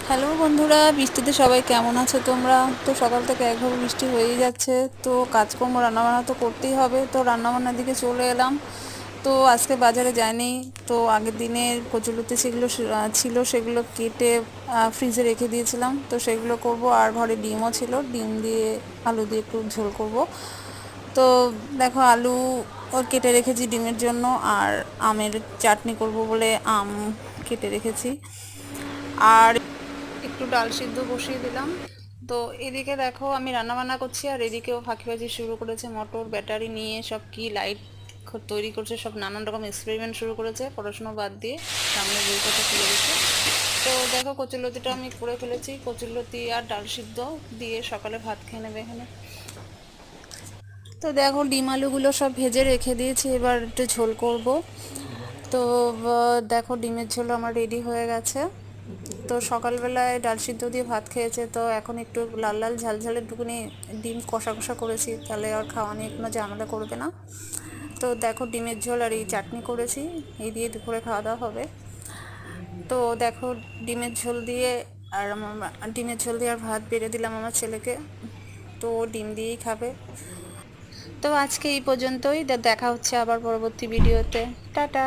Hello বন্ধুরা, বৃষ্টিতে সবাই কেমন আছো তোমরা? তো সকাল থেকে একভাবে বৃষ্টি হয়েই যাচ্ছে, তো কাজকর্ম রান্নাবান্না তো করতেই হবে, তো রান্নাবান্নার দিকে চলে এলাম। তো আজকে বাজারে যাইনি। তো আগের দিনের কচুলতি সেগুলো ছিল, সেগুলো কেটে ফ্রিজে রেখে দিয়েছিলাম, তো সেগুলো করব। আর ঘরে ডিমও ছিল, ডিম দিয়ে আলু দিয়ে একটু ঝোল করব। তো দেখো, আলু কেটে রেখেছি ডিমের জন্য, আর আমের চাটনি করব বলে আম কেটে রেখেছি। আর একটু ডাল সিদ্ধ বসিয়ে দিলাম। তো এদিকে দেখো আমি রান্না বান্না করছি, আর এদিকেও ফাঁকিবাজি শুরু করেছে। মোটর ব্যাটারি নিয়ে সব কি লাইট তৈরি করছে, সব নানান রকম এক্সপেরিমেন্ট শুরু করেছে, পড়াশুনো বাদ দিয়ে সামনে বই কথা খুলে দিচ্ছে। তো দেখো, কচুরলতিটা আমি করে ফেলেছি, কচুরলতি আর ডাল সিদ্ধ দিয়ে সকালে ভাত খেয়ে নেবে এখানে। তো দেখো, ডিম আলুগুলো সব ভেজে রেখে দিয়েছি, এবার একটু ঝোল করব। তো দেখো, ডিমের ঝোল আমার রেডি হয়ে গেছে। তো সকালবেলায় ডাল সিদ্ধ দিয়ে ভাত খেয়েছে, তো এখন একটু লাল লাল ঝাল ঝালের টুকুনি ডিম কষা কষা করেছি, তাহলে আর খাওয়া নিয়ে কোনো ঝামেলা করবে না। তো দেখো, ডিমের ঝোল আর এই চাটনি করেছি, এই দিয়ে দুপুরে খাওয়া দাওয়া হবে। তো দেখো, ডিমের ঝোল দিয়ে আর ডিমের ঝোল দিয়ে আর ভাত বেড়ে দিলাম আমার ছেলেকে, তো ও ডিম দিয়েই খাবে। তো আজকে এই পর্যন্তই, দেখা হচ্ছে আবার পরবর্তী ভিডিওতে। টাটা।